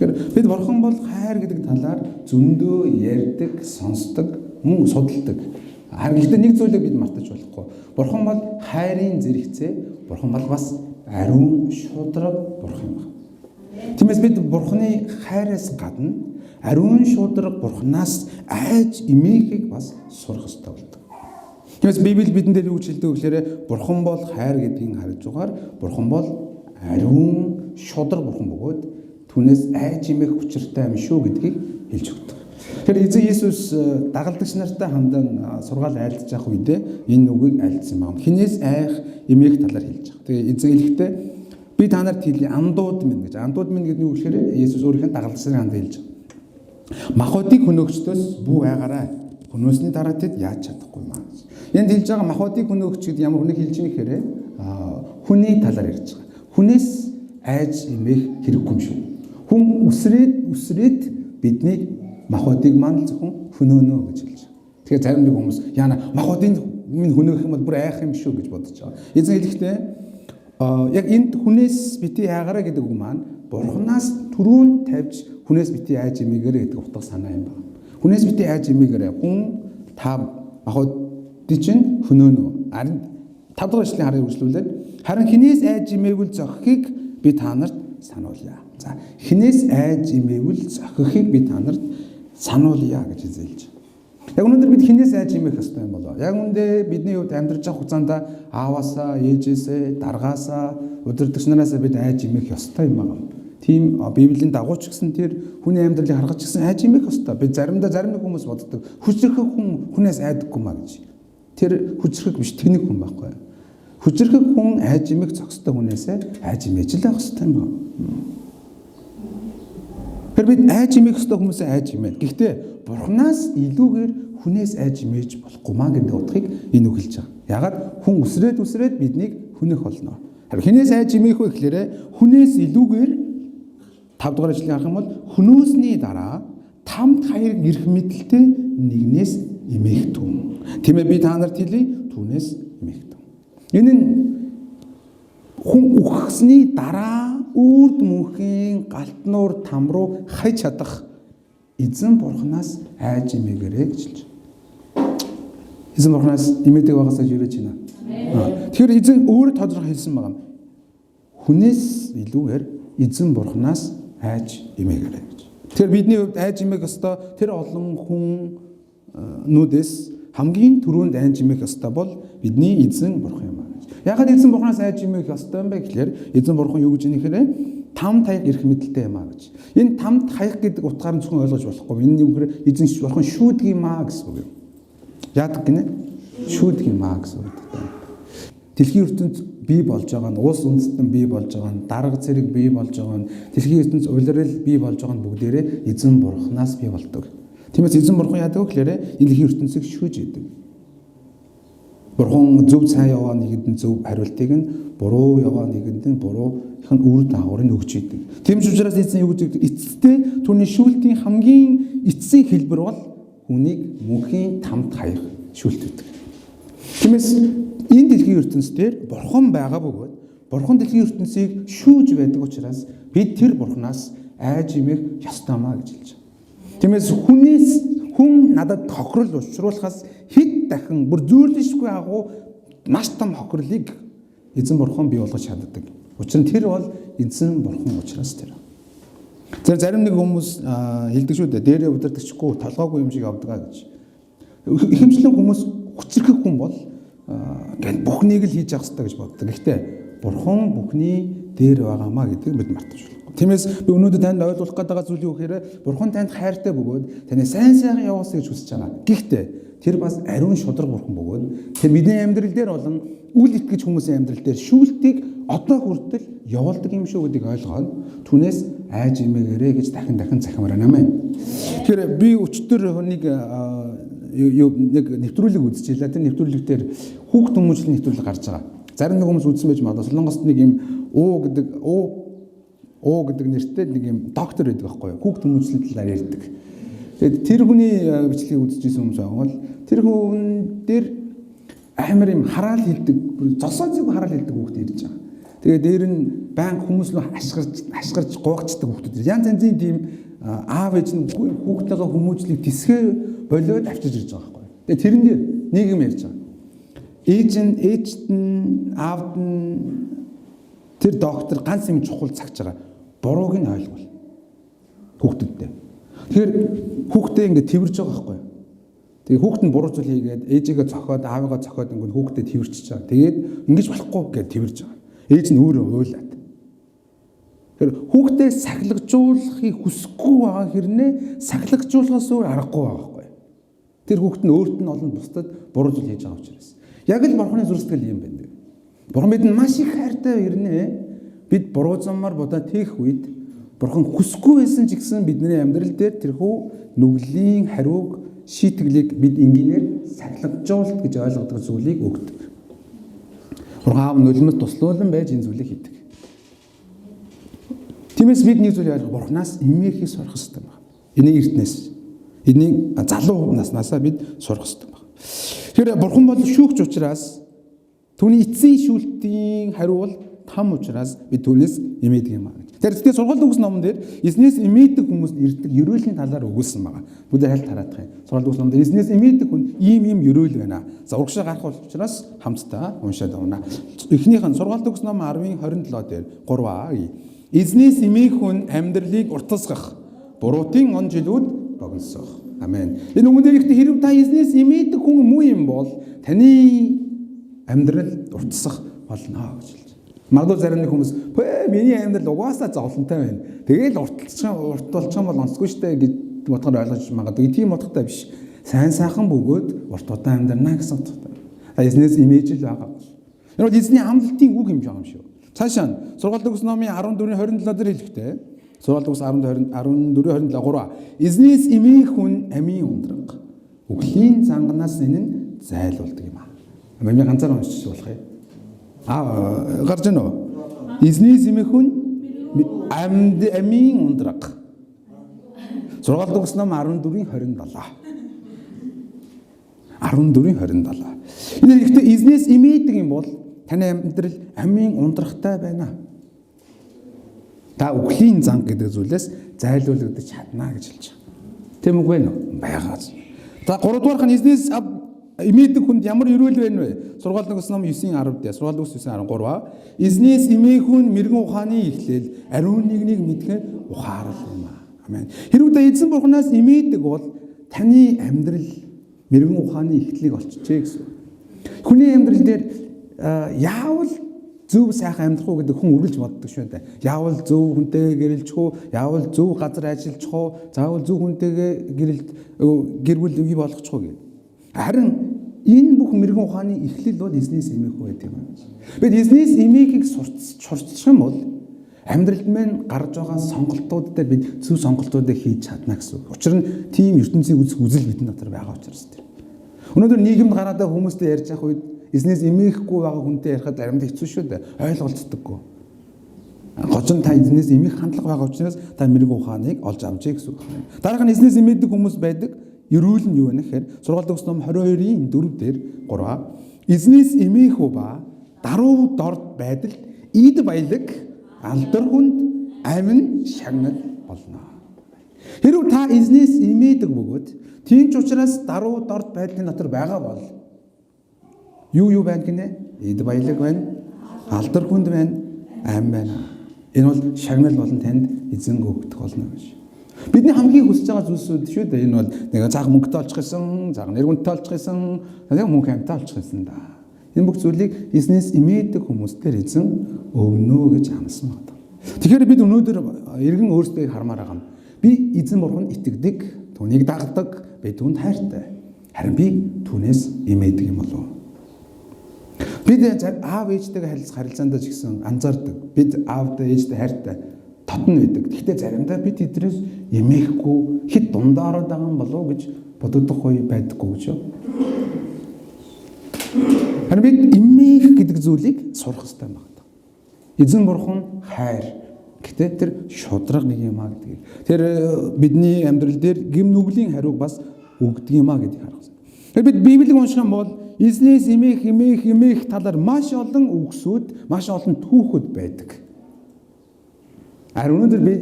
Тэгэхээр бид бурхан бол хайр гэдэг талаар зөндөө ярьдаг, сонсдог, мөн судалдаг. Харин гэхдээ нэг зүйлийг бид мартаж болохгүй. Бурхан бол хайрын зэрэгцээ, бурхан бол бас ариун шударга бурхан юм байна. Тиймээс бид бурханы хайраас гадна ариун шударга бурханаас айж эмээхийг бас сурах ёстой болдог. Тиймээс Библи бидэнд юу гэж хэлдэг вэ гэхээр бурхан бол хайр гэдгийг харж байгаа. Бурхан бол ариун шударга бурхан бөгөөд түүнээс айж эмээх хүчиртэй юм шүү гэдгийг хэлж өгдөг. Тэгэхээр эзэн Есүс дагалдагч нартай хамтан сургаал айлдаж явах үедээ энэ үгийг айлдсан юм байна. Хинээс айх эмээх талаар хэлж байгаа. Тэгээ эзэн хэлэхдээ би та нарт хэлье андууд минь гэж. Андууд минь гэдэг нь юу гэхээр Есүс өөрийнхөө дагалдагч нарын ханд хэлж байгаа. Махбодыг хөнөөгчдөөс бүү айгараа. Хөнөөсний дараа тэд яаж чадахгүй юм аа гэж. Энд хэлж байгаа махбодыг хөнөөгч гэдэг ямар хүнийг хэлж байгаа гэхээр хүний талаар ярьж байгаа. Хүнээс айж эмээх хэрэггүй юм шүү. Хүн үсрээд бидний махбодыг маань зөвхөн хөнөөнө гэж хэлж байгаа. Тэгэхээр зарим нэг хүмүүс яана махбодыг минь хөнөөх юм бол бүр айх юм шүү гэж бодож байгаа. Эзэн хэлэхдээ яг энд хүнээс бити айгараа гэдэг үг маань бурханаас түрүүн тавьж хүнээс бити айж эмээгээрэй гэдэг утга санаа юм байна. Хүнээс бити айж эмээгээрэй. Хүн та махбодыг чинь хөнөөнө. Харин 5 дахь эшлэлийн харыг үргэлжлүүлээд харин хинээс айж эмээгүүл зохихыг би та нарт сануулъя. За хинээс айж эмээгүүл зохихыг би та нарт сануулъя гэж хэлж. Яг өнөөдөр бид хинээс айж эмээх ёстой юм болоо. Яг үндэ бидний хувьд амьдарч байгаа хугацаанд ааваасаа, ээжээсээ, даргаасаа, удирдагч нараасаа бид айж эмээх ёстой юм байна. Тийм Библийн дагууч гэсэн тэр хүний амьдралыг харгаж гисэн айж эмээх ёстой. Бид зарим нэг хүмүүс боддог. Хүчрхэг хүн хүнээс айдаггүй маа гэж. Тэр хүчрхэг биш, тэнэг хүн байхгүй. Хүчрхэг хүн айж эмээх зохистой хүнээсээ айж эмээж л байх ёстой юм байна. Тэр бид айж эмээх ёстой хүмүүсээ айж эмээн. Гэхдээ бурханаас илүүгээр хүнээс айж эмээж болохгүй маа гэдэг утгыг энэ үг хэлж байгаа. Ягаад хүн үсрээд биднийг хүнэх болно. Харин хинээс айж эмээх вэ гэхээр хүнээс илүүгээр 5 дугаар эшлэгийг харах юм бол хөнөөсний дараа тамд хаяг ирэх мэдлэлтэй нэгнээс эмээх түн. Тиймээ би та нарт хэлье түүнээс эмээх түн. Энэ нь хүн үхсний дараа үрд мөнхийн галтнуур там руу хаяж чадах эзэн бурханаас айж эмээгээрэй гэж хэлж байна. Эзэн бурханаас эмээдэг байгаасаа юрэж байна. Тэгэхээр эзэн өөрөө тодорхой хэлсэн байгаа. Хүнээс илүүгээр эзэн бурханаас айж эмээгээрэй гэж. Тэгэхээр бидний хувьд айж эмээх ёстой тэр олон хүннүүдээс хамгийн түрүүнд айж эмээх ёстой бол бидний эзэн бурхан юм аа гэж. Ягаад эзэн бурханаас айж эмээх ёстой юм бэ гэхээр эзэн бурхан юу гэж нэхэхээр тамд хаяг ирэх мэдлэлтэй юм аа гэж. Энэ тамд хаяг гэдэг утгаар нь зөвхөн ойлгож болохгүй. Энэ юм хэрэг эзэн бурхан шүүдэг юм аа гэсэн үг юм. Яадаг гинэ? Шүүдэг юм аа гэсэн үг. Дэлхийн ертөнд бий болж байгаа нь улс үндэстэн бий болж байгаа нь дарга зэрэг бий болж байгаа нь дэлхийн ертөнд улирал бий болж байгаа нь бүгдээрээ эзэн бурханаас бий болдог. Тиймээс эзэн бурхан яадаг вэ гэхээр энэ дэлхийн ертөнцийг шүүж идэг. Бурхан зөв сайн яваа нэгэнд нь зөв хариултыг нь буруу яваа нэгэнд нь буруу их нь үр дагаврыг өгч идэг. Тийм ч учраас эзэн юу гэж эцэстээ түүний шүүлтийн хамгийн эцсийн хэлбэр бол хүнийг мөнхийн тамд хаях шүүлтүүдэг. Тиймээс энэ дэлхийн ертөнцийн дээр бурхан байгаа бөгөөд бурхан дэлхийн ертөнцийг шүүж байдаг учраас бид тэр бурханаас айж эмээх ёстой маа гэж хэлж байна. Тиймээс хүн надад хохирол учруулахаас хэд дахин бүр зүйрлэшгүй агуу маш том хохирлыг эзэн бурхан бий болгож чаддаг. Учир нь тэр бол эзэн бурхан учраас тэр. Зарим нэг хүмүүс хэлдэг шүү дээ. Дээрээ удирдахчгүй толгойгүй юм шиг авдаг гэж. Ихэмжлэн хүмүүс хүчрхэг хүн бол гэл бүхнийг л хийж явах хэрэгтэй гэж боддог. Гэхдээ бурхан бүхний дээр байгаамаа гэдгийг бид мартаж болохгүй. Тиймээс би өнөөдөр танд ойлгуулах гэдэг зүйл юу гэхээр бурхан танд хайртай бөгөөд таны сайн сайхан яваасаа гэж хүсэж байгаа. Гэхдээ тэр бас ариун шударга бурхан бөгөөд тэр бидний амьдрал дээр болон үл итгэж хүмүүсийн амьдрал дээр шүүлтийг одоо хүртэл явуулдаг юм шүү гэдгийг ойлгоод түүнээс айж эмээгээрэй гэж дахин захимаар байна. Тэгэхээр би өчтөр нэг нэвтрүүлэг үзчихлээ. Тэр нэвтрүүлэг дээр хүүхд хүмүүжлийн нэвтрүүлэг гарч байгаа. Зарим нэг хүмүүс үзсэн байж магадгүй. Солонгост нэг юм Оо гэдэг нэртэй нэг юм доктор байдаг байхгүй юу? Хүүхд хүмүүжлийн талаар ярьдаг. Тэгээд тэр хүний бичлэгийг үзчихсэн хүмүүс байгаа бол тэр хүн дээр амар юм хараал хилдэг, зосоо зүг хараал хилдэг хүүхд ирж байгаа. Тэгээ дээр нь баян хүмүүс нь ашгарч гооцдаг хүүхдүүд. Янз янзын тийм аав ээж нь хүүхдтэйгээ хүмүүжлийг тисгээ болоод авчиж ирж байгаа байхгүй. Тэгээ тэрэн дээр нэг юм ярьж байгаа. Ээжт нь аавд нь тэр доктор ганц юм чухал цагж байгаа. Бурууг нь ойлгуул. Хүүхдүүдтэй. Тэгэхээр хүүхдээ ингээд тэрвэрж байгаа байхгүй. Тэгээ хүүхд нь буруу зүйл хийгээд ээжигээ зохиод аавыгаа зохиод ингээд хүүхдэд тэрвэрчиж байгаа. Тэгээд ингэж болохгүй гэж тэрвэрж байгаа. Ээж нь өөрөө уйлаад. Тэр хүүхдээ сахилгажуулахыг хүсэхгүй байгаа хэрнээ сахилгажуулахаас өөр аргагүй байгаа байхгүй. Тэр хүүхд нь өөрт нь олон бусдад буруу зүйл хийж байгаа учраас. Яг л бурхны зүрстгэл юм байна. Бурхан бидэнд маш их хайртай хэрнээ бид буруу замаар будаа тээх үед бурхан хүсэхгүй байсан ч гэсэн бидний амьдрал дээр тэрхүү нүглийн хариуг шийтгэлийг бид энгийнээр сахилгажуулт гэж ойлгодог зүйлийг өгдөг. Бурхан аав нулимс туслуулан байж энэ зүйлийг хийдэг. Тиймээс бид нэг зүйл ойлгох бурханаас эмээхийг сурах хэрэгтэй байна. Энийг эртнээс энийг залуу наснасаа бид сурах хэрэгтэй байна. Тэгэхээр бурхан бол шүүгч учраас түүний эцсийн шүүлтийн хариу бол там учраас бид түүнээс эмээдэг юм аа. Тэгэхээр сургаалт өгс номон дээр эзнээс эмээдэг хүмүүс ирдэг ерөөлийн талаар өгүүлсэн байгаа. Бүгд хальт хараадах юм. Сургаалт өгс номон дээр эзнээс эмээдэг хүн ийм ерөөл байна. За урагшаа гарах учраас хамтдаа уншаад авна. Эхнийх нь сургаалт өгс ном 10:27 дээр 3а. Эзнээс эмээх хүн амьдралыг уртасгах, буруутын он жилүүд богиносох. Амен. Энэ үгэн дээр ихтэй хэрв та эзнээс эмээдэг хүн муу юм бол таны амьдрал уртасах болно гэж хэлж. Магадгүй зарим нэг хүмүүс миний амьдрал угаасаа зовлонтой байна. Тэгээл уртулчих юм бол онцгүй штэ гэж бодохоор ойлгож магадгүй. Тийм бодохтой биш. Сайн сайхан бөгөөд урт удаан амьдрнаа гэсэн утгатай. Эзнээс имиж л байгаа. Энэ бол эзний амлалтын үг юм шиг юм шүү. Цаашаа сургаалт өгс номын 14:27 дээр хэлэхдээ сургаалт өгс 14:27 3. Эзнээс имээх хүн амийн ундраг. Үхлийн занганаас энэ нь зайлуулдаг юм аа. Амийн ганцаар уншиж болох юм. Гарч ийнө. Эзнээс имээх хүн амийн ундраг. Сургаалт өгс ном 14:27. 14:27. Энэ ихтэй эзнээс имээдэг юм бол таны амьдрал амийн ундрахтай байна. Та үхлийн занг гэдэг зүйлээс зайлуулагдаж чадна гэж хэлж байгаа. Тийм үгүй ээ? Байгаа. За 3 дугаарх нь эзнээс имээдэг хүнд ямар өрөөл байна вэ? Сургаалт өгс ном 9:10 дээр. Сургаалт өгс 9:13. Эзнээс имээх хүн мэрэгэн ухааны эхлэл ариун нэгнийг мэдэх ухаарал юм аа. Амен. Хэрвээ та эзэн бурханаас имээдэг бол таны амьдрал мэрэгэн ухааны эхлэлийг олчихжээ гэсэн. Хүний амьдрал дээр яавал зөв сайхан амьдрах уу гэдэг хүн үргэлж боддог шүү дээ. Яавал зөв хүнтэйгээ гэрэлчих үү? Яавал зөв газар ажиллах уу? Заавал зөв хүнтэйгээ гэр бүл бий болгочих уу гэх. Харин энэ бүх мэрэгэн ухааны эхлэл бол эзнээс эмээх үү гэдэг юм. Бид эзнээс эмээхийг сурчих юм бол амьдралд маань гарч байгаа сонголтууд дээр бид зөв сонголтуудыг хийж чадна гэсэн. Учир нь тийм ертөнцийг үзэх үзэл бидний дотор байгаа учраас тэр. Өнөөдөр нийгэмд гараад байгаа хүмүүстэй ярьж явах үед эзнээс эмээхгүй байгаа хүнтэй ярихад заримдаа хэцүү шүү дээ. Ойлголцдоггүй. Гочин та эзнээс эмээх хандлага байгаа учраас та мэрэгэн ухааныг олж авчээ гэсэн үг. Дараах нь эзнээс эмээдэг хүмүүс байдаг. Ерөөл нь юу вэ гэхээр сургаалт өгс ном 22:4 дээр 3. Эзнээс эмээх үү ба даруй дорд байдалд ид баялаг алдар хүнд амин шагнал болно. Хэрвээ та эзнээс эмээдэг бөгөөд тийм ч учраас даруй дорд байдлын дотор байгаа бол юу байна гинэ? Ид баялаг байна, алдар хүнд байна, ам байна. Энэ бол шагнал болон танд эзэн өгдөх болно гэж. Бидний хамгийн хүсэж байгаа зүйлсүүд шүү дээ. Энэ бол нэг цаг мөнгөтэй олчих гэсэн, цаг нэр хүндтэй олчих гэсэн, нэг мөнгө хамтаа олчих гэсэн да. Энэ бүх зүйлийг эзнээс имээдэг хүмүүстээр эзэн өгнө гэж амласан байна. Тэгэхээр бид өнөөдөр эргэн өөрсдөө хармаар байгаа юм. Би эзэн бурханд итгэдэг, түүнийг дагдаг, би түүнд хайртай. Харин би түүнээс имээдэг юм болов. Бид аав ээжтэйгээ харилцаандаа ч гэсэн анзаардаг. Бид аавтай ээжтэй хайртай татна байдаг. Гэхдээ заримдаа бид эдрээс эмээхгүй хэд дундаараад байгаа юм болов гэж бодогдох үе байдаггүй гэж. Харин бид эмээх гэдэг зүйлийг сурах хэрэгтэй байна. Эзэн бурхан хайр. Гэхдээ тэр шудраг нэг юм аа гэдгийг. Тэр бидний амьдрал дээр гэм нүглийн хариуг бас өгдөг юм аа гэдгийг харах хэрэгтэй. Тэгэхээр бид Библийг унших юм бол эзнээс эмээх талаар маш олон үгсүүд, маш олон түүхүүд байдаг. Өнөөдөр би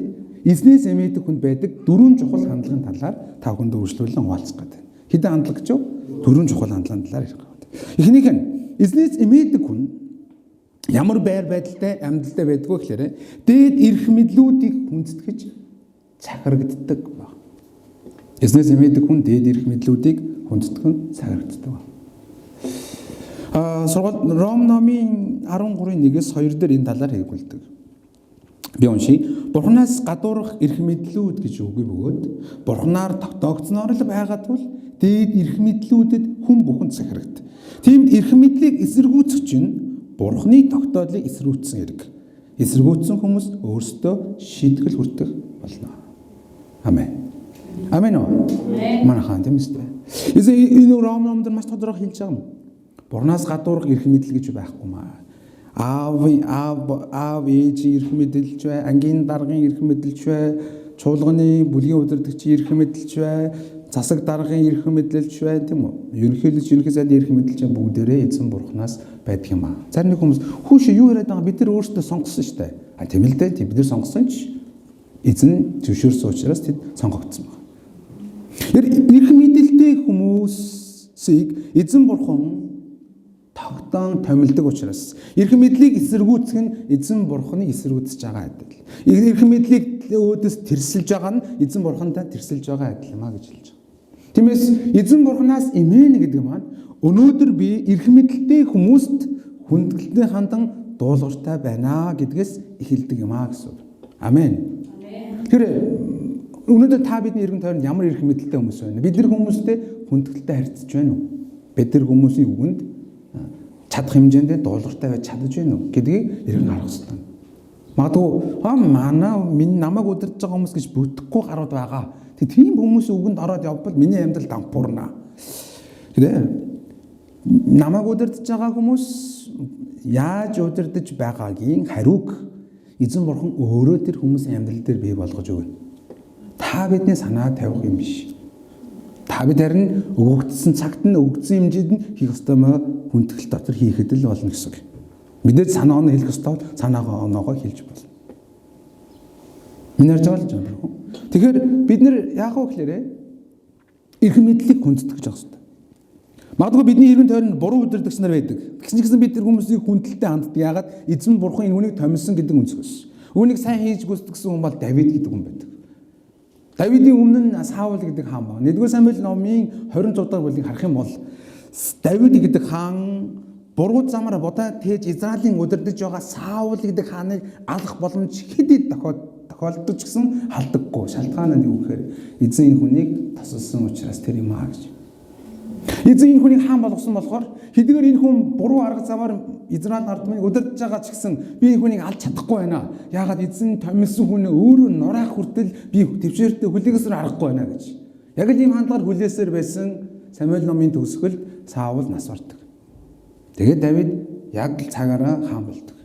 эзнээс эмээдэг хүнд байдаг 4 чухал хандлагын талаар та бүхэнд үргэлжлүүлэн хуваалцах гэдэг. Хэдэн хандлага ч вэ? 4 чухал хандлагын талаар ярих гэдэг. Эхнийх нь эзнээс эмээдэг хүн ямар байр байдалтай амьдралтай байдгүй гэхээр дээд эрх мэдлүүдийг хүндэтгэж цахирагддаг баг. Эзнээс эмээдэг хүн дээд эрх мэдлүүдийг хүндэтгэн цахирагддаг баг. Сургууль Ром номын 13:1-2 дээр энэ талаар хэлдэг. Би уншия. Бурханаас гадуурх эрх мэдлүүд гэж үгүй бөгөөд Бурханаар тогтоогдсноор л байгаа тул дээд эрх мэдлүүдэд хүн бүхэн захирагд. Тиймд эрх мэдлийг эсэргүүцэх чинь Бурханы тогтоолыг эсэргүүцсэн хэрэг. Эсэргүүцсэн хүмүүс өөрсдөө шийтгэл хүртэх болно. Амен. Амен уу? Манайхан тийм үстэй. Энэ Ром номдэр маш тодорхой хэлж байгаа юм. Бурханаас гадуурх эрх мэдэл гэж байхгүй маа. Аав ээжийн эрх мэдэлж бай, ангийн даргын эрх мэдэлж бай, чуулганы бүлгийн удирдагчийн эрх мэдэлж бай, засаг даргын эрх мэдэлж бай тийм үү? Ерөнхий сайдын эрх мэдэлж бүгдээрээ эзэн Бурханаас байдаг юм аа. Зарим нэг хүмүүс хүүшээ юу яриад байгаа бид нар өөрсдөө сонгосон шүү дээ. Тийм л дээ. Бид нар сонгосон ч эзэн зөвшөөрсөн учраас тэд сонгогдсон байна. Эрх мэдэлтэй хүмүүсийг эзэн Бурхан тогтоон томилдог учраас эрх мэдлийг эсэргүүцэх нь эзэн Бурханы эсэргүүцэж байгаа адил. Эрх мэдлийг өөдөөс тэрсэлж байгаа нь эзэн Бурхантай тэрсэлж байгаа адил юм а гэж хэлж байгаа. Тиймээс эзэн Бурханаас эмээнэ гэдэг маань өнөөдөр би эрх мэдэлтэй хүмүүст хүндэтгэлтэй хандан дуулууртай байна гэдгээс эхэлдэг юм а гэсэн. Амен. Тэр өнөөдөр та бидний эргэн тойронд ямар эрх мэдэлтэй хүмүүс байна? Бид нар хүмүүстэй хүндэтгэлтэй харьцаж байна уу? Бид нар хүмүүсийн үгэнд чадах хэмжээндээ дуулууртай байж чадаж байна уу гэдгийг эргэн харах хэрэгтэй. Магадгүй миний намайг удирдах байгаа хүмүүс гэж бүтэхгүй гарууд байгаа. Тийм хүмүүсийн үгэнд ороод явбал миний амьдрал дампуурна. Тэгээ намайг удирдах байгаа хүмүүс яаж удирдах байгаагийн хариуг эзэн Бурхан өөрөө тэр хүмүүсийн амьдрал дээр бий болгож өгнө. Та бидний санаа тавих юм биш. Та бид харин өгөгдсөн цагт нь өгөгдсөн хэмжээнд нь хийх ёстой маа хүндэтгэл дотор хийхэд л болно гэсэн үг. Мэдээж санаа оноо хэлэх ёстой бол санаагаа оноогоо хэлж болно. Минь ярьж байгаа л жаа. Тэгэхээр бид нэр яах вэ гэхээр эрх мэдлийг хүндэтгэж явах ёстой. Магадгүй бидний эргэн тойронд буруу удирдагч нар байдаг. Тэгсэн бид тэр хүмүүсийг хүндэлтэй ханддаг. Яагаад эзэн Бурхан энэ хүнийг томилсон гэдэг үнсгээс. Үүнийг сайн хийж гүйцэтгэсэн хүн бол Давид гэдэг хүн байдаг. Давидын өмнө нь Саул гэдэг хаан байна. 1-р Самуэль номын 26 дахь бүлгийг харах юм бол Давид гэдэг хаан буруу замаар будаа тээж Израилийн удирдах байгаа Саул гэдэг хааныг алах боломж хэд тохиолдож гисэн халдаггүй. Шалтгаан нь юу гэхээр эзэн энэ хүнийг тасалсан учраас тэр юм аа гэж. Эзэн энэ хүнийг хаан болгосон болохоор хэдийгээр энэ хүн буруу арга замаар Израиль ард түмнийг удирдах байгаа ч гэсэн би энэ хүнийг алж чадахгүй байна. Яагаад эзэн томилсон хүн өөрөө нураах хүртэл би төвшөөртөө хүлээгээсээр аргагүй байна гэж. Яг л ийм хандлагаар хүлээсээр байсан Самуэль номын төгсгөл Саул нас бардаг. Тэгээд Давид яг л цагаараа хаан болдог.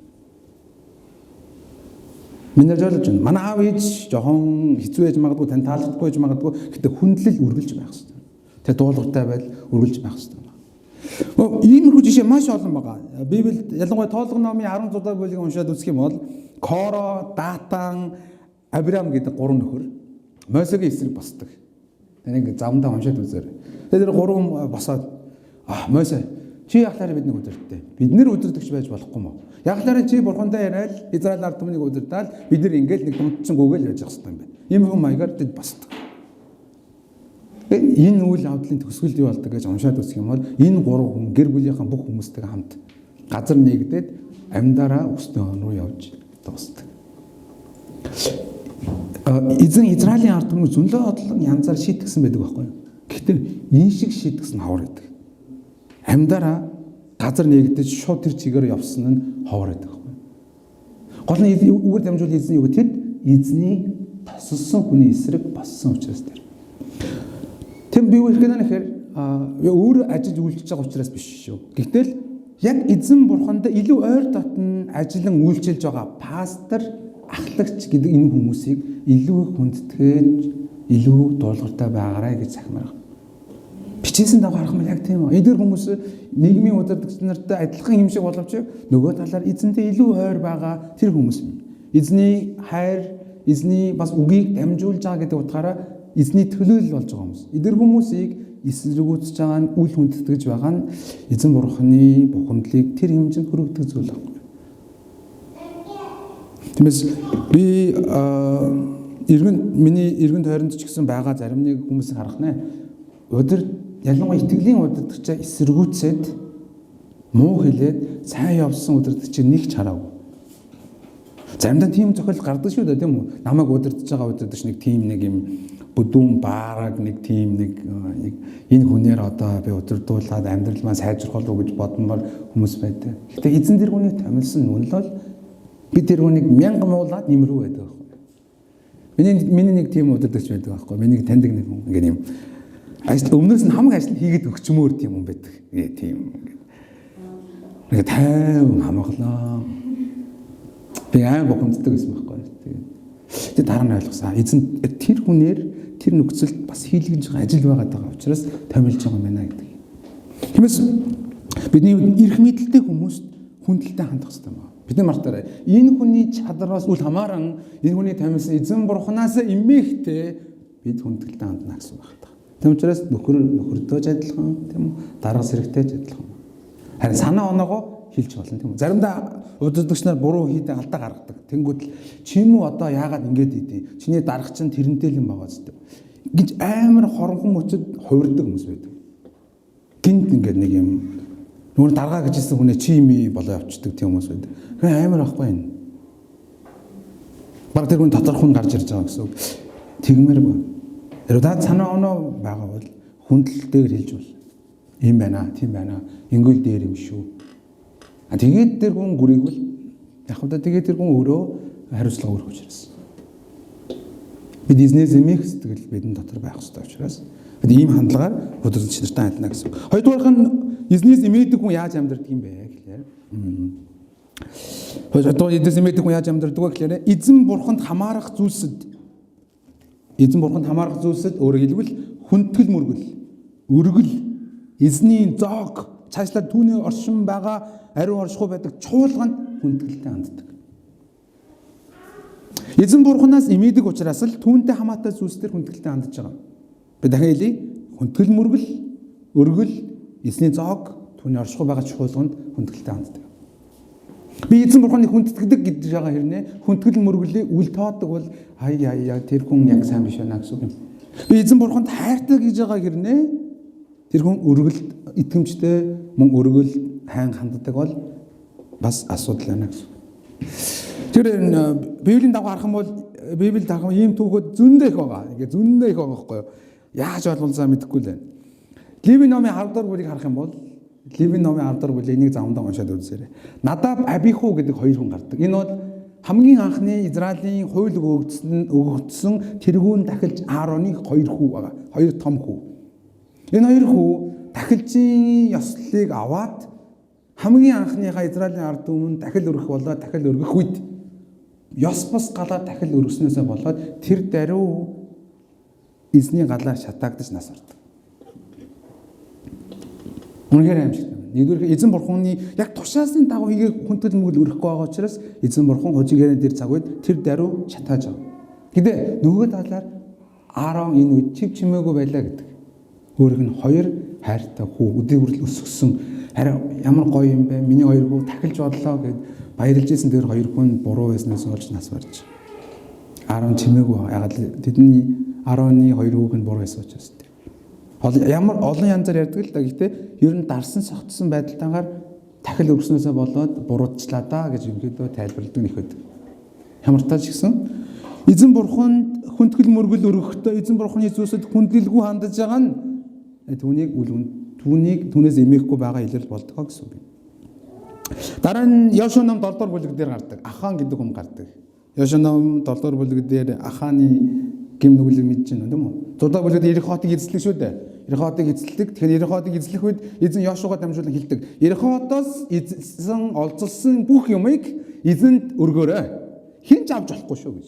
Минь жолж байна. Манай аав ээж жохон хэцүү байж магадгүй тань таалагдахгүй байж магадгүй гэтээ хүндлэл үргэлж байх хэрэгтэй. Тэгээ дуулууртай байл үргэлж байх хэрэгтэй. Иймэрхүү жишээ маш олон байгаа. Библиэд ялангуяа Тоолгон номын 16 дахь бүлгийг уншаад үзэх юм бол Коро, Датан, Авраам гэдэг 3 нөхөр Мосегийн эсрэг босдог. Тэнийг замдаа уншаад үзээрэй. Тэр 3 босоод Мосе чи яхлаараа биднийг удирдтээ. Бид нэр удирдахч байж болохгүй мó. Яхлаараа чи Бурхантай яриад Израиль ард түмнийг удирдаал бид нар ингээл нэг дундсан гүгээл байж явах хэрэгтэй юм байна. Ийм хүн маягаар тэд босдог. Энэ үйл явдлын төгсгөл юу болдог гэж уншаад үзэх юм бол энэ 3 хүн гэр бүлийнхэн бүх хүмүүстэйгээ хамт газар нэгдээд амьдараа өссөн рүү явж дуусдаг. Эзэн Израилийн ард түмнийг зөнлөө одлон янзаар шийтгсэн байдаг байхгүй юу? Гэхдээ энэ шиг шийтгсэн ховор байдаг. Амьдараа газар нэгдэж шууд тэр чигээр явсан нь ховор байдаг байхгүй юу? Гол нь үгээр дамжуул эзэн юу гэхэд эзний тасалсан хүний эсрэг боссон учраас тэр. Тэм би юу хэлэх гээд нэхэр өөр ажиллаж үйлчилж байгаа учраас биш шүү. Гэвтэл яг эзэн Бурханд илүү ойр дотн ажиллан үйлчилж байгаа пастор, ахлагч гэдэг энэ хүмүүсийг илүү хүндэтгээд илүү дуулууртай байгаарай гэж захимаар. Бичээсэн дагуу харах юм яг тийм үү. Эдгээр хүмүүс нийгмийн удирдагч нартай адилхан юм шиг боловч нөгөө талаар эзэнтэй илүү ойр байгаа тэр хүмүүс юм. Эзний хайр, эзний бас үгийг дамжуулж байгаа гэдэг утгаараа эзний төлөөлөл болж байгаа хүмүүс. Эдгээр хүмүүсийг эсэргүүцэж байгаа нь үл хүндэтгэж байгаа нь эзэн бурхны бухимдлыг тэр хэмжээнд хүргэдэг зүйл байна. Тиймээс би миний эргэн тойронд ч гэсэн байгаа зарим нэг хүмүүсийг харах нэ. Ялангуяа итгэлийн удирдагчаа эсэргүүцээд муу хэлээд сайн явсан удирдагчийг нэг ч хараагүй. Заримдаа тийм зохиол гардаг шүү дээ, тийм үү? Намайг удирдах байгаа удирдагч нэг тийм нэг юм бүдүүн баараг нэг тийм нэг энэ хүнээр одоо би удирдуулаад амьдрал маань сайжрах болов уу гэж бодмоор хүмүүс байдаг. Гэхдээ эзэн тэргүүнийг томилсон нүн л бол би тэргүүнийг 1000 муулаад нэмрүү байдаг байхгүй. Миний нэг тийм удирдагч байдаг байхгүй. Миний таньдаг нэг хүн ингээд юм өмнөөс нь хамаг ажил хийгээд өгчмөр тийм хүн байдаг. Тийм ингээд тайван хамглаа. Би аим бохомддог гэсэн байхгүй. Тэгээд дараа нь ойлгосон. Эзэн тэр хүнээр тэр нөхцөлд бас хийлгэж байгаа ажил байгаа учраас томилж байгаа юм байна гэдэг. Тиймээс бидний эрх мэдэлтэй хүмүүст хүндэлтэй хандах хэрэгтэй байна. Бидний мартаарай. Энэ хүний чадраас үл хамааран энэ хүний томилсон эзэн бурхнаас эмээхтэй бид хүндэлтэй хандна гэсэн байна. Тэм учраас нөхөртөөж адилхан тийм үү? Дарга сэрэгтэйж адилхан. Харин санаа оноогоо хэлж болно тийм үү? Заримдаа удирдагч нар буруу хийдэг алдаа гаргадаг. Тэнгүүд л чим үү одоо яагаад ингэж ийдээ? Чиний дарга чинь тэрнтэй л юм байгаа зү. Гэж амар хоронхон өчөд хувирдаг хүмүүс байдаг. Гинт ингээд нэг юм нөгөө дарга гэж хэлсэн хүнээ чими болоо явчихдаг тийм хүмүүс байдаг. Тэгээ амар ахгүй энэ. Баг тэр хүн тодорхой хүн гарч ирж байгаа гэсэн үг. Тэгмээргүй. Эрдэнэ санаа оноо байгаа бол хүндлэлтэйгээр хэлж бол юм байна, тийм байна. Ингүүл дээр юм шүү. Тэгээд тэр хүн гүрийгвэл яг хөө тэгээд тэр хүн өөрөө хариуцлага өргөх учраас. Бид бизнес эмих сэтгэл бидний дотор байх хэрэгтэй учраас бид ийм хандлагаар удирдлагч нартай адилна гэсэн. Хоёрдугаарх нь бизнес эмээдэг хүн яаж амьдардаг юм бэ гэхээр. Хоёрдугаар бизнес эмээдэг хүн яаж амьдардаг вэ гэхээр эзэн бурханд хамаарах зүйлсэд өөрөөр хэлбэл хүндгэл мөргөл, өргөл, эзний зоог цаашлаад түүний оршин байгаа ариун оршихуй байдаг чуулганд хүндгэлтэй ханддаг. Эзэн бурхнаас эмээдэг учраас л түүнтэй хамаатай зүйлсээр хүндгэлтэй хандж байгаа. Би дахин хэлье. Хүндгэл мөргөл, өргөл, эзний зоог түүний оршихуй байгаа чуулганд хүндгэлтэй ханддаг. Би эзэн бурхныг хүндэтгдэг гэж байгаа хэрнээ хүндгэл мөргөлийг үл тоодог бол тэр хүн яг сайн биш байна гэсэн үг юм. Би эзэн бурханд хайртай гэж байгаа хэрнээ тэр хүн өргөлд итгэмжтэй мөн өргөл хайн ханддаг бол бас асуудал байна гэсэн. Тэр Библийн дагуу харах юм бол Библийг харах ийм түүхүүд зөндөө их байгаа. Ингээ зөндөө их байгаа байхгүй юу? Яаж ойлгуулсаа мэдэхгүй л байна. Левийн номын 10 дугаар бүлийг харах юм бол Левийн номын 10 дугаар бүлийг нэг замдаа уншаад үзээрэй. Надаб Абиху гэдэг хоёр хүн гардаг. Энэ бол хамгийн анхны Израилийн хууль өгөгдсөн тэргүүн дахилж Аароныг хоёр хүү байгаа. Хоёр том хүү. Энэ хоёр хүү дахилжийн ёслолыг аваад хамгийн анхныхаа Израилийн ард түмэнд дахил өргөх болоод дахил өргөх үед ёс бус галаар дахил өргснөөсөө болоод тэр даруй эзний галаар шатаагдаж нас ордог. Үнэхээр аимшигтай байна. Нэгдүгээр эзэн бурхны яг тушаасны дагуу хийгээ хүндэл мөгөл өрөхгүй байгаа учраас эзэн бурхан хожигээрэн дээр цаг үед тэр даруй шатааж байгаа. Гэтэ нөгөө талаар Аарон энэ үед чив чимээгүй байлаа гэдэг. Өөрөөх нь хоёр хайртай хүү өдөө хүртэл өсгсөн. Харин ямар гоё юм бэ? Миний хоёр хүү тахилж бодлоо гэд баярлж исэн тэр хоёр хүн буруу байснаас олж нас барж. Аарон чимээгүй. Ягаад тэдний Аароны хоёр хүүг нь буруу байсан учраас. Ямар олон янзаар ярьдаг л да. Гэхдээ ер нь дарсан согтсон байдалтайгаар дахил өргснөөсөө болоод буруудчлаа да гэж ерөнхийдөө тайлбарладаг нэг хэд. Ямар тааж гисэн эзэн бурханд хүндгэл мөргөл өргөхдөө эзэн бурханы зүйлсэд хүндлэлгүй хандаж байгаа нь түүнээс эмээхгүй байгаа илэрл болдог гэсэн үг. Дараа нь Йошуа ном 7 дугаар бүлэг дээр гардаг. Ахан гэдэг хүн гардаг. Йошуа ном 7 дугаар бүлэг дээр Аханы гим нүглийг мэдж байна тийм үү? 6 дугаар бүлэгт Ерихотыг эзлэх шүү дээ. Ерихотыг эзлэх. Тэгэхээр Ерихотыг эзлэх үед эзэн Йошуагаа дамжуулан хэлдэг. Ерихотоос эзэн олзолсон бүх юмыг эзэнд өргөөрэй. Хин ч авч болохгүй шүү гэж.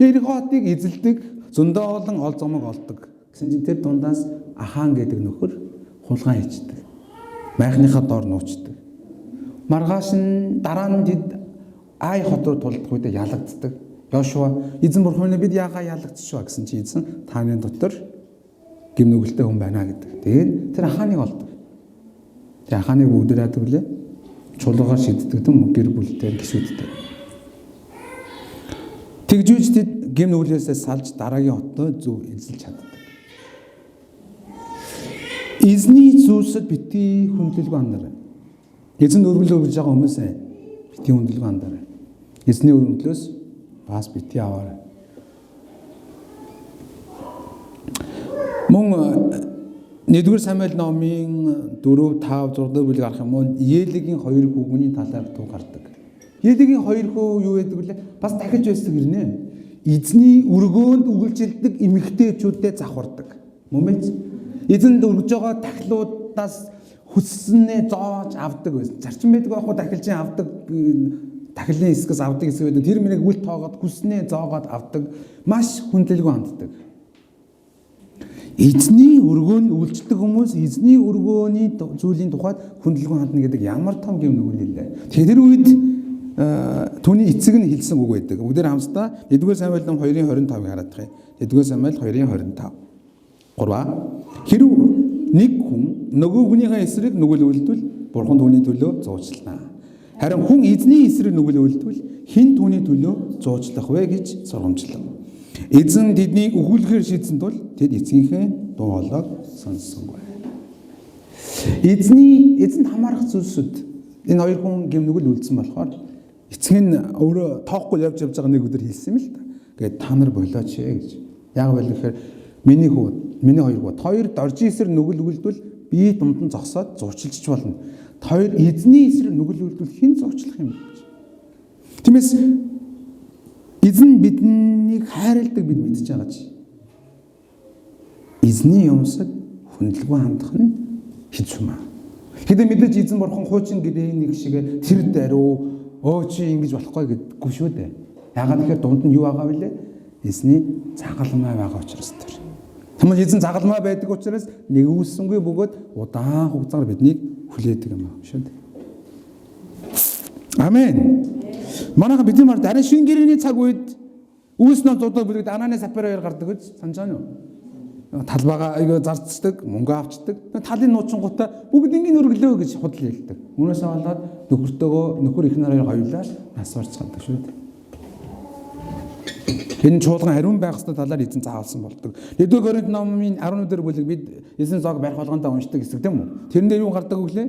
Ерихотыг эзэлдэг зөндөө олон ол зомог олдог Гэсэн чинь тэр дундаас Ахаан гэдэг нөхөр хулгай хийдэг. Майхныхаа доор нуучдаг. Маргааш нь дараа нь тэд Ай хот руу тулдах үедээ ялагддаг. Йошуа эзэн бурхан бид яагаа ялагдчихва гэсэн чи эзэн тааны дотор гимнүгэлтэй хүн байна гэдэг. Тэгээд тэр Ахааныг олдог. Тэгээ Ахааныг бүгдээр яадаг вүлээ? Чулуугаар шиддэгдэн гэр бүлтэй гişүүдтэй. Тэгжүүж тэд гимнүглээсээ салж дараагийн хотод зөв эзэлж чаддаг. Эзний зүйлсэд битгий хүндлэлгүй андараа. Эзэн өргөлөө гэж байгаа хүмүүсээ битгий хүндлэлгүй андараа. Эзний өргөлөөс бас битгий аваарай. Мөн 1-р Самуэль номын 4, 5, 6 бүлэг харах юм бол Елигийн 2 хүүгний талаар дуу гардаг. Елигийн 2 хүү юу гэдэг вэ? Бас дахиж байсан гэрнэ. Эзний өргөөнд үгэлжилдэг эмэгтэйчүүдэд завхардаг. Момент эзэнд өргөж байгаа тахлуудаас хүссэнээ зоож авдаг байсан. Зарчим байдаг байхгүй дахилжин авдаг тахилын хэсгээс авдаг хэсэг байдаг. Тэр мэрийг үл тоогоод хүснээ зоогоод авдаг. Маш хүндлэлгүй ханддаг. Эзний өргөөнд үйлчлдэг хүмүүс эзний өргөөний зүйлийн тухайд хүндлэлгүй хандна гэдэг ямар том гэм нүгэл нэлээ. Тэр үед түүний эцэг нь хэлсэн үг байдаг. Бүгдээр хамтдаа 1-р Самуэль ном 2:25-ыг хараад тахъя. 1-р Самуэль 2:25. 3. Хэрв нэг хүн нөгөө хүнийхээ эсрэг нүгэлүүлдвэл бурхан түүний төлөө зуучлана. Харин хүн эзний эсрэг нүгэлүүлдвэл хэн түүний төлөө зуучлах вэ гэж сургамжлав. Эзэн тэднийг өгүүлэхээр шийдсэн тул тэд эцгийнхээ дуу хоолойг сонссонгүй. Эзэнд хамаарах зүйлсүүд энэ хоёр хүн гимнүгэл үлдсэн болохоор эцэг нь өөрөө тоохгүй явж байгаа нэг өдөр хэлсэн юм л та. Ингээд та нар болооч гэж. Яг байл гэхээр миний хоёр хүү хоёрд оржин эсрэг нүгэл үлдвэл би дунд нь зогсоод зурчилж болно. Хоёр эзний эсрэг нүгэл үлдвэл хэн зурчлах юм бэ? Тиймээс эзэн биднийг хайрладаг бид мэдж байгаа чи. Эзний юмсад хүндлгүй хандах нь хэцүү маа. Хэдэн мэдээж эзэн бурхан хуучин гэрээ нэг шиг тэр даруй чи ингэж болохгүй гэдэггүй шүү дээ. Яагаад гэхээр дунд нь юу байгаа вэ? Эзний загалмай байгаа учраас тэр. Тэгмээ эзэн загалмай байдаг учраас нэгүүлсэнгүй бөгөөд удаан хугацаагаар биднийг хүлээдэг юм аа шүү дээ. Амен. Манайха бидний мард арай шин гэрээний цаг үед үүснөө зодоо бүлэгт Ананы Сапфираар гардаг гэж санаж байна уу? Талбайгаа зарцдаг, мөнгө авчдаг. Талын нуучингуудаа бүгд ингэ өргөлөө гэж худал хэлдэг. Үүнээс болоод нөхөр их нараар хоёулаа нас барцгадаг шүү дээ. Энэ чуулган ариун байх ёстой талаар эзэн заавалсан болдог. 1-р Коринт номын 14-р бүлэг бид эзэн зоог барих болгондоо уншдаг хэсэг тийм үү? Тэрэн дээр юу гардаг вүлээ?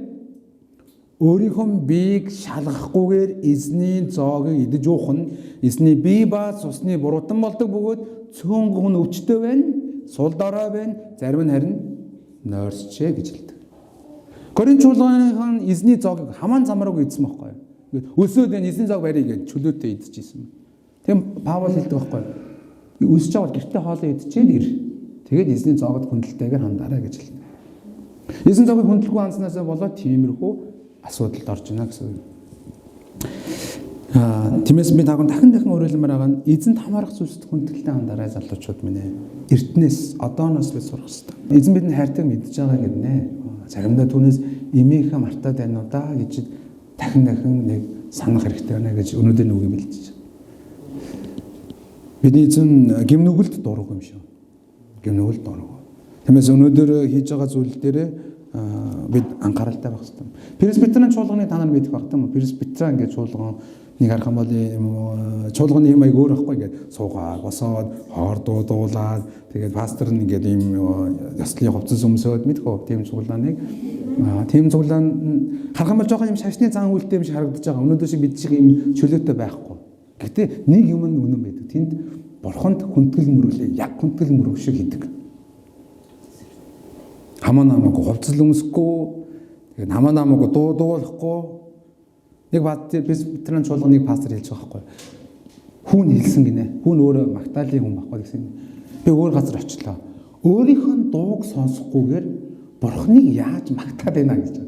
Өөрийнхөө биеийг шалгахгүйгээр эзний зоогийг идэж уух нь эзний бие ба цусны буруутан болдог бөгөөд цөөнгө нь өвчтөй байна, сул дорой байна, зарим нь харин нойрсчээ гэж хэлдэг. Коринт чуулганы эзний зоогийг хамаан замраагүй идсэн байхгүй юу? Ингээд өсөөд энэ эзний зоог барья гэж чөлөөтэй идчихсэн. Тэм Паул хэлдэг байхгүй юу? Өсөж байгаа гэртээ хоолоо идчихээд ир. Тэгээд эзний зоогод хүндэлтэйгээр хандаарай гэж хэлдэг. Эзэн зоогыг хүндэлгүй хандсанаас болоод тиймэрхүү асуудалд орж байна гэсэн үг. Тиймээс би дахин уриалмаар байгаа нь эзэнт хамаарах зүйлсд хүндэлтэй хандаарай залуучууд минь ээ. Эртнээс одооноос л сурах хэрэгтэй. Эзэн бидний хайртайг мэдж байгаа гэнэ. Заримдаа түүнээс эмээхэ мартаад байна уу да гэж дахин нэг санах хэрэгтэй байна гэж өнөөдөр нүг юм хэлж байна. Бидний эзэн гимнүгэлд дургу юм шүү. Гимнүгэлд дургу. Тиймээс өнөөдөр хийж байгаа зүйл дээр бид анхааралтай байх хэрэгтэй. Пресбитерийн чуулганы та нар мэдэх байх юм. Пресбитер ингээд чуулган нэг харах юм бол чуулганы юм аяг өөр байхгүй ингээд суугаад босоод хоордуу дуулаад тэгээд пастор нь ингээд ийм ёслолын хувцас өмсөөд мэдхүү тийм цуглааныг тийм цуглаан харах юм бол жоохон юм шашны зан үйлтэй юм шиг харагдаж байгаа. Өнөөдөр шиг бид шиг ийм чөлөөтэй байхгүй. Гэтэ нэг юм нь үнэн байдаг. Тэнд бурханд хүндгэл мөрөглөө яг хүндгэл мөрөг шиг хийдэг. Хамаа намаагүй хувцал өмсөхгүй тэгээд хамаа намаагүй дуулахгүй нэг пресбитерийн чуулганыг пастор хэлж байгаа байхгүй. Хүүн хэлсэн гинэ. Хүүн өөрөө Магдалины хүн байхгүй гэсэн. Би өөр газар очлоо. Өөрийнхөө дууг сонсохгүйгээр бурхныг яаж магтаад байна гэж.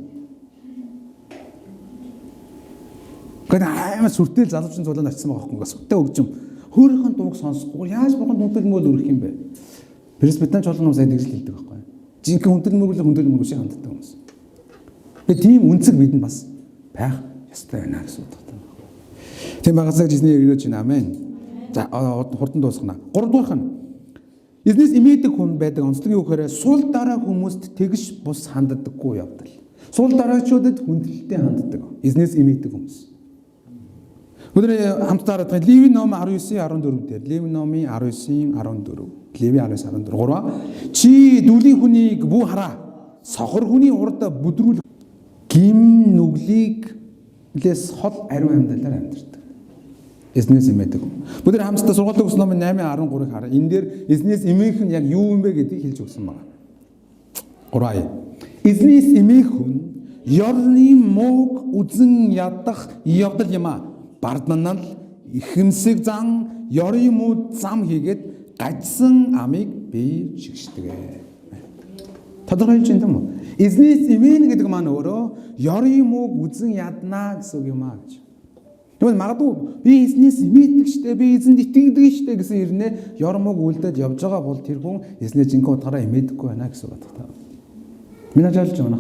Гэхдээ аймаа сүртэл залуучын цууланд очсон байгаа байхгүй. Сүртэй өгжим. Өөрийнхөө дууг сонсохгүйгээр яаж бурханд нүдэл мөл өрөх юм бэ? Пресвитер чуулган сайн тэгж хэлдэг байхгүй. Жинхэнэ хүндрэлмөргөл шиг ханддаг хүмүүс. Тэгээ тийм үнцэг бидэнд бас байх ёстой байна гэсэн үг байна. Тийм багасаа жизней өрөөж байна. Амен. За хурдан дуусгана. 3 дугаарх нь эзнээс имээдэг хүн байдаг онцлогийн үгээр сул дараа хүмүүст тэгш бус ханддаггүй явдал. Сул дараачуудад хүндрэлтэй ханддаг. Эзнээс имээдэг хүмүүс. Өнөөдөр хамтдаа хараад Левийн ном 19:14 дээр Левийн номын 19:14 Леви 19:14 3 чи дүүлийн хүнийг бүү хараа сохор хүний урд бүдрүүл гим нүглийг лээс хол ариун амьдралаар амьдардаг. Эзнээс имээдэг. Өнөөдөр хамтдаа сургуулийн өс номын 8:13-ыг хараа. Энэ дээр эзнээс имээх нь яг юу юм бэ гэдгийг хэлж өгсөн байна. 3 эзнээс имээх хүн ёрны мууг үзэн ядах явдал юм а. Барднанал ихэмсэг зан ёрын муу зам хийгээд гажсан амийг бий шигшдэг. Тодорхойлж байна юм уу? Эзнээс имэн гэдэг маань өөрөө ёрын мууг үзэн яднаа гэсэн үг юм аа гэж. Тэгвэл магадгүй би эзнээс имээдэг штэ, би эзэнд итгэдэг штэ гэсэн ирнэ ёр мууг үлдээд явж байгаа бол тэр хүн эзнээ жинхэнэ утгаараа имээдэггүй байна гэсэн үг байна. Минь ажиллаж байна.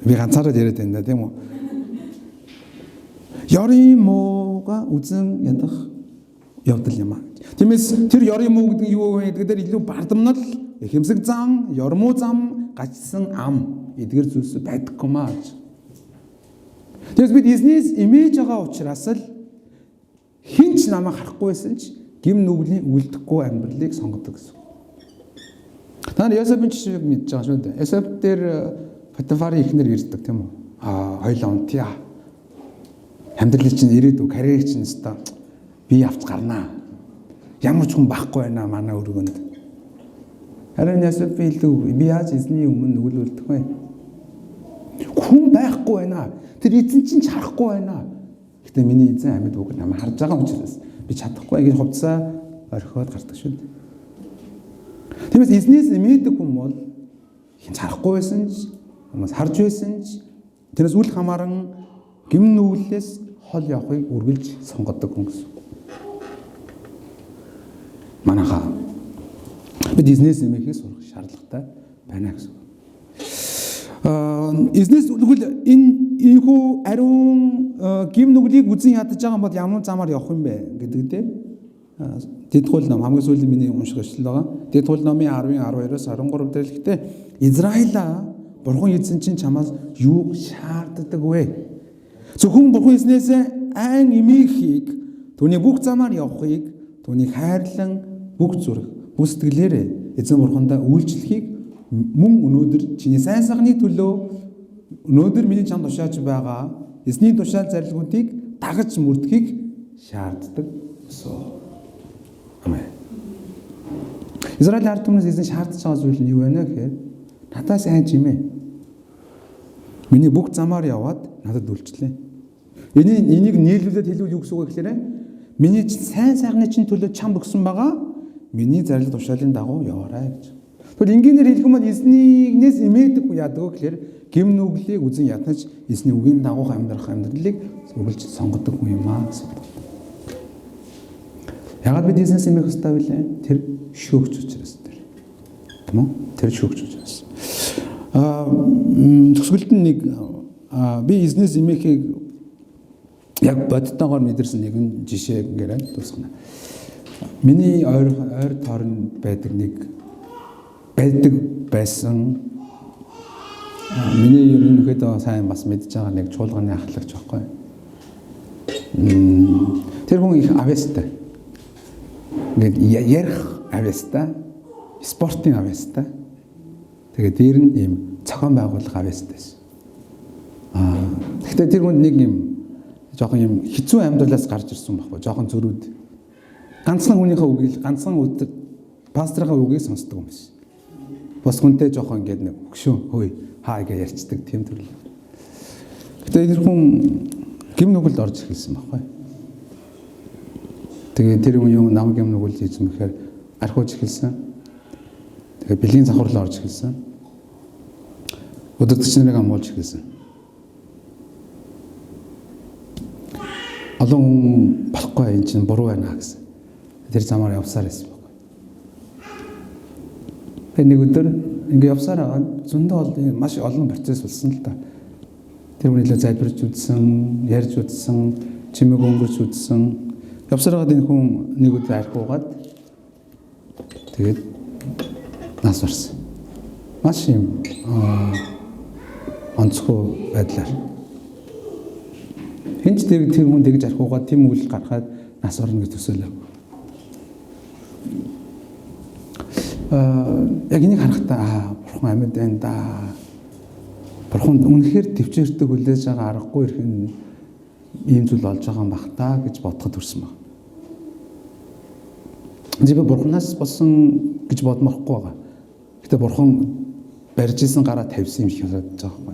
Би ганцаараа яриад байна тийм үү? Ёрын мууга үзэн ядах явдал юм аа. Тиймээс тэр ёрын муу гэдэг нь юу вэ гэдгээр илүү бардамнал, ихэмсэг зан, ёрмуу зам, гачсан ам эдгээр зүйлс байдаггүй маа гэж. Тэгээс бид эзнээс имэж байгаа учраас л хинч намайг харахгүй байсан ч гим нүглийн үлдэхгүй амьдралыг сонгодог гэсэн. Та нар Йосефийн жишээг мэдж байгаа шүү дээ. Йосеф дээр Потифарын эхнэр ирдэг тийм үү? Хоёлаа унтъя. Амьдралын чинь ирээдүй карьерийг чинь өстой би авч гарнаа. Ямар ч хүн байхгүй байна манай өргөнд. Харин Йосеф хэлдэг би яаж эзний өмнө нүглүүлдэг вэ? Хүн байхгүй байна. Тэр эзэн чинь харахгүй байна. Гэтэ миний эзэн амьд үг намайг харж байгаа учраас би чадахгүй гэж хувцас орхиод гардаг шүү дээ. Тиймээс эзнээс имээдэг хүн бол хин харахгүй байсан ч хүмүүс харж байсан ч тэрнээс үл хамааран гим нүглээс хол явахыг үргэлж сонгодог хүн гэсэн. Манайхаа бид эзнээс имэхийг сурах шаардлагатай байна гэсэн. Эзнээс тэгвэл энэхүү ариун гим нүглийг үзэн ядаж байгаа бол ямар замаар явах юм бэ гэдэг дээ. Дэдхүүл ном хамгийн сүүлийн миний унших ишлэл байгаа. Дэдхүүл номын 10:12-оос 23 дээр л гэхдээ Израиля бурхан эзэн чинь чамаас юу шаарддаг вэ? Зөвхөн бурхан эзнээс айн имэхийг түүний бүх замаар явахыг түүнийг хайрлан бүх зүрх бүх сэтгэлээрээ эзэн бурхандаа үйлчлэхийг мөн өнөөдөр чиний сайн сайхны төлөө өнөөдөр миний чамд тушааж байгаа эзний тушаал зарилгуудыг дагаж мөрдөхийг шаарддаг гэсэн. Амен. Израиль ард түмнээс эзэн шаардж байгаа зүйл нь юу вэ гэхээр надаас айн чимээ. Миний бүх замаар яваад надад үйлчлээ. Энийг нийлүүлээд хэлвэл юу гэсэн үг вэ гэхээр миний сайн сайхны чинь төлөө чамд өгсөн байгаа. Миний зарлиг тушаалын дагуу яваарай гэж. Тэгвэл энгийнээр хэлэх юм бол эзнээс имээдэг хүн яадаг вэ гэхээр гим нүглийг үзэн ятаж эзний үгийн дагуу амьдрах амьдралыг үргэлж сонгодог хүн юм аа гэсэн. Ягаад бид эзнээс имэх ёстой вэ? Тэр шүүгч учраас тэр. Тэм үү? Тэр шүүгч учраас. Төгсгөлд нь нэг би эзнээс имэхийг яг бодтойгоор мэдэрсэн нэгэн жишээ гэрээ дуусгана. Миний ойр тооронд байдаг байсан миний ерөнхийдөө сайн бас мэдж байгаа нэг чуулганы ахлагч байхгүй. Тэр хүн их авьяастай. Ингээд ярих авьяастай, спортын авьяастай. Тэгээд дээр нь ийм цохон байгууллага авьяастайсэн. Гэхдээ тэр хүн нэг юм жоохон юм хэцүү амьдралаас гарч ирсэн байхгүй. Жоохон зөрүүд. Ганцхан хүнийхээ үгийг, ганцхан өдөр пастрын үгийг сонсдог юм биш. Бос хүнтэй жоохон ингээд нэг хөшөө хөөе хаа гэж ярьцдаг тийм төрөл. Гэтэ тэр хүн гим нүгэлд орж ирсэн байхгүй. Тэгээ тэр хүн юм нам гим нүгэлд хийсэн мэхээр архиуж эхэлсэн. Тэгээ бэлгийн завхарлаа орж эхэлсэн. Өдөртөгч нарыг амуулж эхэлсэн. Олон хүн болохгүй энэ чинь буруу байна гэсэн. Тэр замаар явсаар байсан байхгүй. Тэгэхээр нэг өдөр ингээ явсаар байгаа зөндөө маш олон процесс болсон л та. Тэр үнэлээ залбирч үзсэн, ярьж үзсэн, чимээг өнгөрч үзсэн. Явсаар байгаа энэ хүн нэг өдөр архиугаад тэгээд нас барсан. Маш юм онцгой байдлаар. Хинч тэр хүн тэгж архиугаад тийм үйл гаргаад нас орно гэж төсөөлөө. Яг энийг харахтаа бурхан амьд байна да. Бурхан үнэхээр төвчээртэй хүлээж байгаа аргагүй ирэх ийм зүйл болж байгаа юм бах та гэж бодоход төрсөн баг. Зөвхөн бурханаас болсон гэж бодмохгүй байгаа. Гэтэ бурхан барьж исэн гараа тавьсан юм шиг харагдаж байгаа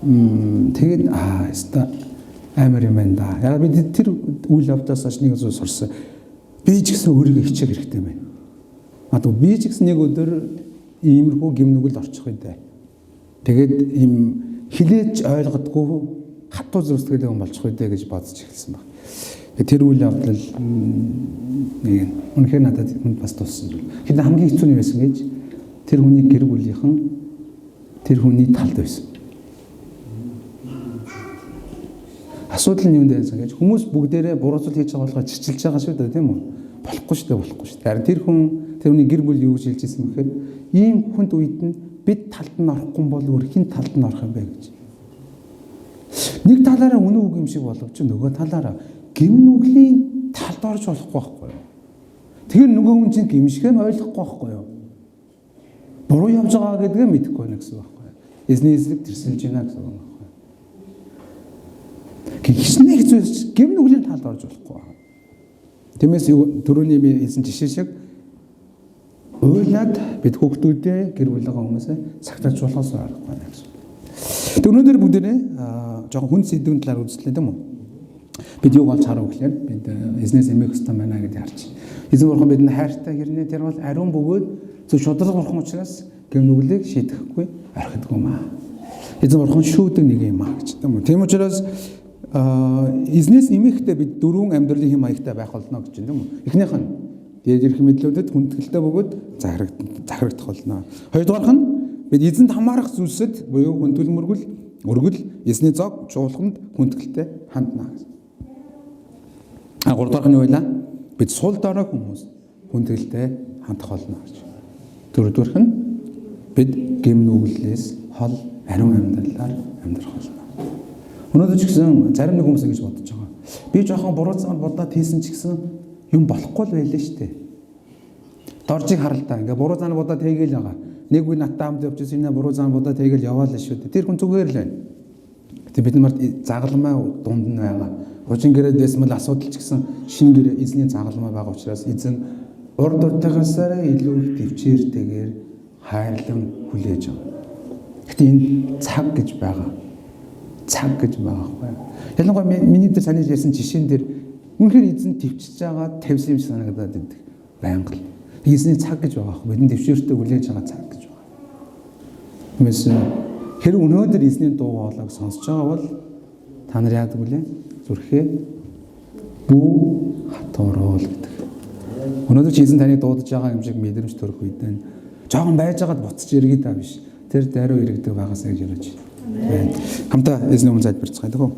байхгүй. Тэгээд яста амар юм байна да. Яг бид тэр үйл явдлаас хойш нэг зүйл сурсан. Би ч гэсэн өөрийгөө хичээх хэрэгтэй байна. Одоо би ч гэсэн нэг өдөр иймэрхүү гимнүгэл орчих үедээ. Тэгээд ийм хилээж ойлгодгүй хатуу зүрстгэлтэй хүн болчих үедээ гэж бодож эхэлсэн баг. Тэр үйл явдал нэг үнэхээр надад бас туссан зүйл. Хэд хамгийн хэцүү нь байсан гэж тэр хүний гэр бүлийнхэн тэр хүний талд байсан. Асуудал нь юу вэ гэж хүмүүс бүгдээрээ буруу зүйл хийж байгаа болохоор чичилж байгаа шүү дээ, тийм үү? Болохгүй шүү дээ. Харин тэр хүний гэр бүл юу гэж хэлж ирсэн бэхээр ийм хүнд үед нь бид талд нь орохгүй бол өөр хин талд нь орох юм бэ гэж. Нэг талаараа үнэн үг юм шиг боловч нөгөө талаараа гимнүглийн талд орж болохгүй байхгүй юу? Тэр нөгөө хүн чинь гимшгэ нь ойлгохгүй байхгүй юу? Буруу явж байгаа гэдгээ мэдэхгүй байна гэсэн үг байхгүй юу? Эзний эзлэг тэрсэлж байна гэсэн үг байхгүй юу? Хичнээн хэцүү гимнүглийн талд орж болохгүй. Тиймээс түрүүний би хэлсэн жишээ шиг уйлаад бид хүүхдүүдээ гэр бүлийн хүмүүсээ цагтаач болохоос аргагүй байна гэсэн. Тэг өнөөдөр бүгдээрээ жоохон хүн сэдвийн талаар үзлээ тийм үү? Бид юуг олж харав гэхээр бид эзнээс эмээх хэвээр байна гэдгийг харж. Эзэн бурхан бидэнд хайртай гэрнэ тэр бол ариун бөгөөд зөв шудраг бурхан учраас гимнүглийг шийдэхгүй орхидгүй маа. Эзэн бурхан шүүдэг нэг юм аа гэж тийм үү? Тийм учраас эзнээс эмээхдээ бид дөрвөн амьдралын хэм маягтай байх болно гэж байна тийм үү? Эхнийх нь дээд ирэх мэдлүүдэд хүндэтгэлтэй бөгөөд захирагдах болно. Хоёрдугаарх нь бид эзэнд хамаарах зүйлсэд буюу хүндэл өргөл эзний зог чуулганд хүндэтгэлтэй хандна гэсэн. Гуравдугаарх нь юу вэ? Бид сул дорой хүмүүс хүндэтгэлтэй хандах болно гэж. Дөрөвдүгээрх нь бид гимнүглээс хол ариун амьдралаар амьдрах болно. Өнөөдөр ч гэсэн зарим нэг хүмүүс ингэж бодож байгаа. Би жоохон буруу замд бодоод хийсэн ч гэсэн юм болохгүй л байлаа шүү дээ. Доржиг харалтаа. Ингээ буруу замд бодоод хийгээл байгаа. Нэг үе надтай хамт явж ирсэн энэ буруу замд бодоод хийгээл яваалаа шүү дээ. Тэр хүн зүгээр л байна. Гэтэ бид нарт загалмай дунд нь байгаа. Хожин гэрээд байсан бол асуудал ч гэсэн шинэ гэр эзний загалмай байгаа учраас эзэн урд уртахаасаа илүү их төвчээртэйгээр хайрлан хүлээж байгаа. Гэтэ энэ цаг гэж байгаа. Цаг гэж байгаа байхгүй. Ялангуяа миний дээр санаж ярьсан жишээн дээр үнэхээр эзэн төвчж байгаа тавьсан юм санагдаад байдаг. Байнга л. Эзний цаг гэж байгаа байхгүй. Бидний төвшөөртөө хүлээж байгаа цаг гэж байгаа. Тиймээс хэрэг өнөөдөр эзний дуу хоолойг сонсож байгаа бол та нар яадаг вүлээ? Зүрхээ бүү хатуурал гэдэг. Өнөөдөр чи эзэн таныг дуудаж байгаа юм шиг мэдрэмж төрөх үед нь жоохон байж байгаад буцаж иргэе та биш. Тэр даруй иргэдэг байгаасаа гэж ярьж байна. Хамтаа эзний өмнө залбирцгаая.